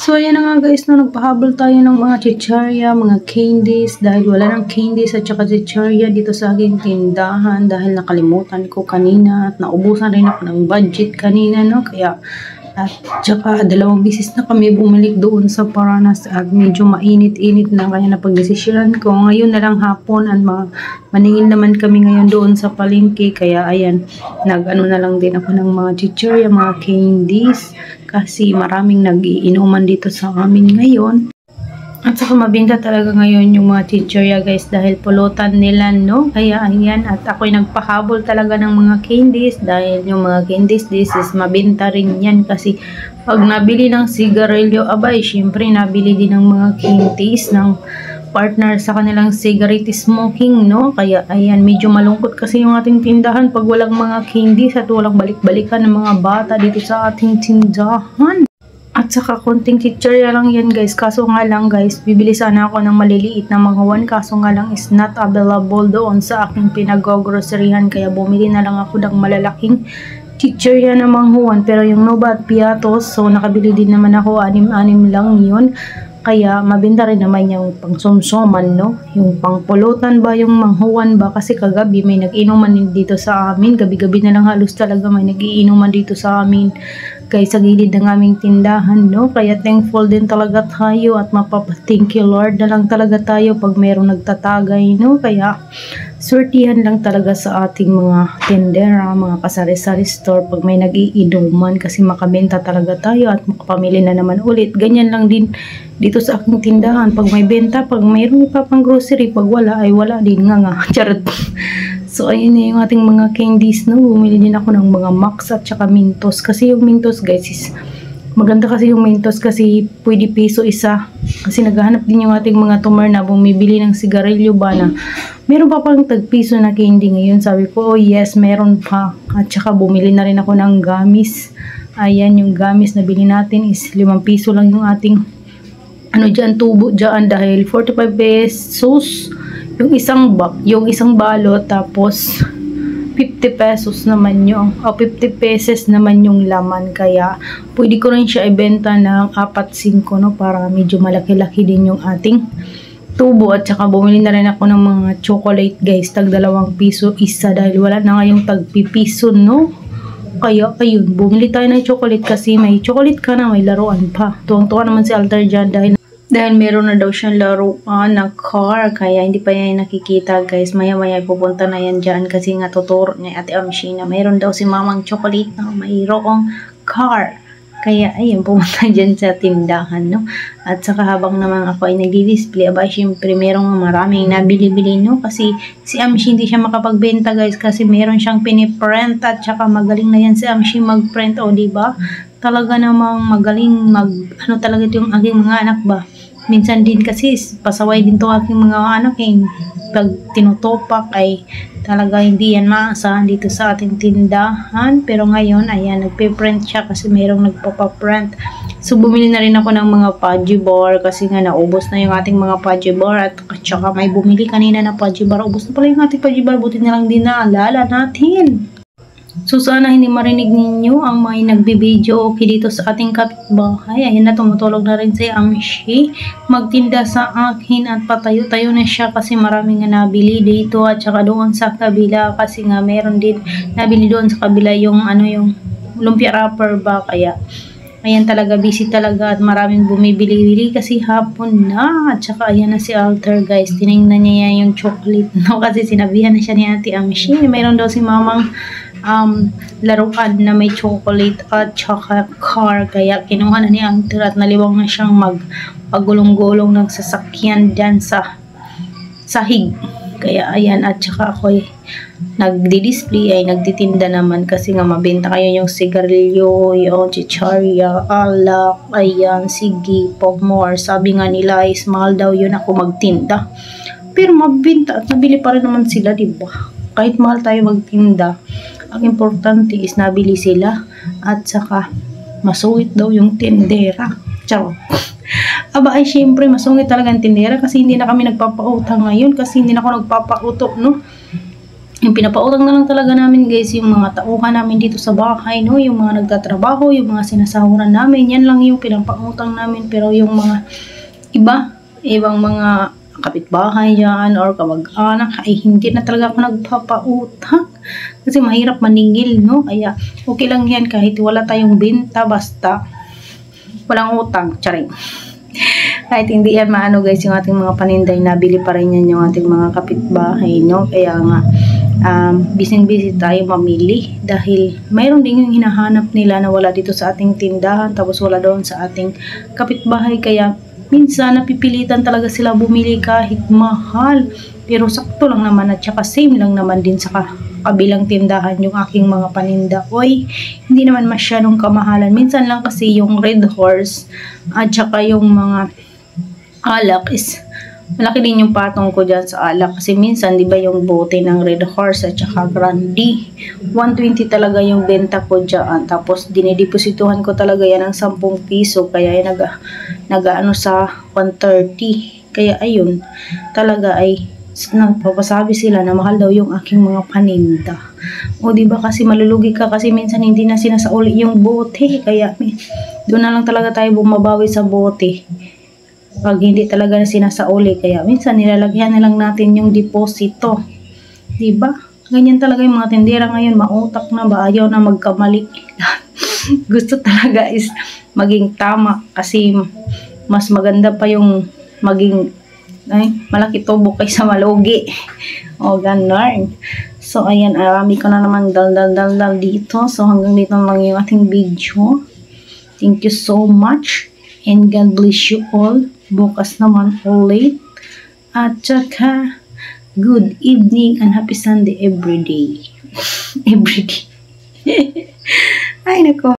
So, ayan na nga guys, no, nagpahabol tayo ng mga chichirya, mga candies, dahil wala ng candies at saka chichirya dito sa aking tindahan dahil nakalimutan ko kanina at naubusan rin ako ng budget kanina, no, kaya at saka 2 bisis na kami bumalik doon sa Paranas at medyo mainit-init na kaya napagdesisyonan ko. Ngayon na lang hapon at maningin naman kami ngayon doon sa palengke kaya ayan, nag-ano na lang din ako ng mga chichirya, mga candies kasi maraming nag-iinuman dito sa amin ngayon. At saka mabinta talaga ngayon yung mga chichirya guys dahil pulutan nila, no? Kaya ayan, at ako'y nagpahabol talaga ng mga candies dahil yung mga candies this is mabinta rin yan kasi pag nabili ng sigarilyo, abay, syempre nabili din ng mga candies ng partner sa kanilang cigarette smoking, no? Kaya ayan, medyo malungkot kasi yung ating tindahan pag walang mga candies at walang balik-balikan ng mga bata dito sa ating tindahan. At saka konting chichirya lang yan guys, kaso nga lang guys, bibili sana ako ng maliliit na mga kaso nga lang is not available doon sa aking pinag-groceryhan kaya bumili na lang ako ng malalaking chichirya na manghuan. Pero yung Nova at Piatos, so nakabili din naman ako, 6-6 lang yun. Kaya mabinta rin naman yung pangsumsuman, no? Yung pangpulutan ba, yung manghuan ba? Kasi kagabi may nag-inuman din dito sa amin. Gabi-gabi na lang halos talaga may nag-iinuman dito sa amin. Kaya sa gilid ng aming tindahan, no? Kaya thankful din talaga tayo at thank you Lord na lang talaga tayo pag mayroong nagtatagay, no? Kaya swertihan lang talaga sa ating mga tendera, mga kasari-sari store pag may nag-iinuman kasi makabenta talaga tayo at makapamili na naman ulit. Ganyan lang din dito sa aking tindahan. Pag may benta, pag mayroong ipapang grocery, pag wala ay wala din nga. Charot. So, ayun na yung ating mga candies, no? Bumili din ako ng mga Max at saka Mentos. Kasi yung Mentos, guys, is maganda kasi yung Mentos kasi pwede piso isa. Kasi naghahanap din yung ating mga tumer na bumibili ng sigarilyo ba na meron pa pang tagpiso na candy ngayon. Sabi ko, oh yes, meron pa. At saka bumili na rin ako ng gamis. Ayan, yung gamis na bili natin is 5 piso lang yung ating tubo dyan dahil 45 pesos yung isang balot, tapos 50 pesos naman yung 50 pesos naman yung laman, kaya pwede ko rin siya ibenta ng 4-5, no, para medyo malaki-laki din yung ating tubo. At saka bumili na rin ako ng mga chocolate guys, tag 2 piso isa dahil wala na nga yung tag piso, no. Kaya ayun, bumili tayo ng chocolate kasi may chocolate ka na, may laruan pa. Tuwang-tuwa naman si Alter dyan dahil meron na daw siyang laruan na car, kaya hindi pa yan nakikita guys. Maya-maya pupunta na yan dyan kasi nga tuturo niya Ate Amshi na meron daw si mamang chocolate na mayroong car. Kaya ayun, pumunta dyan sa tindahan, no. At saka habang naman ako ay nagdi-display, aba syempre merong maraming nabili-bili, no, kasi si Amshi hindi siya makapagbenta guys kasi meron siyang piniprint at saka magaling na yan si Amshi magprint, o diba? Talaga namang magaling talaga yung aking mga anak ba. Minsan din kasi pasaway din to aking mga anak pag tinutopak ay talaga hindi yan maasahan dito sa ating tindahan. Pero ngayon ayan, nagpe-print siya kasi mayroong nagpapaprint. So bumili na rin ako ng mga Pudgy bar kasi nga naubos na yung ating mga Pudgy bar at saka may bumili kanina na Pudgy bar. Ubos na pala yung ating Pudgy bar, buti na lang din naalala natin. So sana hindi marinig ninyo ang may nagbibideo okay dito sa ating kapitbahay. Ayun na, tumutulog na rin si Amshi magtinda sa akin at patayo-tayo na siya kasi maraming nga nabili dito at saka doon sa kabila kasi nga meron din nabili doon sa kabila yung yung lumpia wrapper ba. Kaya ayan, talaga busy talaga at maraming bumibili-bili kasi hapon na. At saka ayan na si Alter guys, tinignan niya yung chocolate, no, kasi sinabihan na siya ni Ate Amshi mayroon daw si mamang laruan na may chocolate at saka car, kaya kinuha na ni Alter at naliwang na siyang magpagulong-gulong ng sasakyan dyan sa sahig. Kaya ayan, at saka ako nagdi-display ay nagtitinda naman kasi nga mabenta kayo yung sigarilyo, yung chichirya, alak, ayan, sige, pop more. Sabi nga nila is mahal daw yun ako magtinda, pero mabenta at nabili pa rin naman sila, diba? Kahit mahal tayo magtinda, ang importante is nabili sila at saka masuwit daw yung tindera. Ciao. Aba ay syempre masungit talaga ang tindera kasi hindi na kami nagpapautang ngayon kasi hindi na ako nagpapauto, no. Yung pinapautang na lang talaga namin guys, yung mga tauhan namin dito sa bahay, no? Yung mga nagtatrabaho, yung mga sinasahuran namin, yan lang yung pinapautang namin. Pero yung mga ibang mga kapitbahay dyan or kamag-anak, ay hindi na talaga ako nagpapautang. Kasi mahirap maningil, no? Kaya okay lang yan kahit wala tayong benta, basta walang utang, charing. Kahit hindi yan maano guys, yung ating mga paninday, nabili pa rin yan yung ating mga kapitbahay, no? Kaya nga, busy tayo mamili dahil mayroon din yung hinahanap nila na wala dito sa ating tindahan, tapos wala doon sa ating kapitbahay. Kaya minsan napipilitan talaga sila bumili kahit mahal, pero sakto lang naman at saka same lang naman din sa kabilang tindahan yung aking mga paninda. Oy, hindi naman masyadong kamahalan. Minsan lang kasi yung Red Horse at saka yung mga alak is malaki din yung patong ko dyan sa alak. Kasi minsan, di ba yung bote ng Red Horse at saka Grande, 120 talaga yung benta ko dyan. Tapos, dinideposituhan ko talaga yan ng 10 piso. Kaya yan nag-ano sa 130. Kaya ayun, talaga ay nagpapasabi sila na mahal daw yung aking mga paninda. O di ba kasi malulugi ka kasi minsan hindi na sinasauli yung bote. Kaya doon na lang talaga tayo bumabawi sa bote pag hindi talaga sinasauli. Kaya minsan nilalagyan na lang natin yung deposito. Diba? Ganyan talaga yung mga tindera ngayon. Mautak na ba? Ayaw na magkamali. Gusto talaga is maging tama. Kasi mas maganda pa yung maging malaki tubo kaysa malugi. O ganon. So ayan, arami ko na naman dal dito. So hanggang dito lang yung ating video. Thank you so much. And God bless you all. Bukas naman ulit. At saka, good evening and happy Sunday every day. Every day. Ay, nako.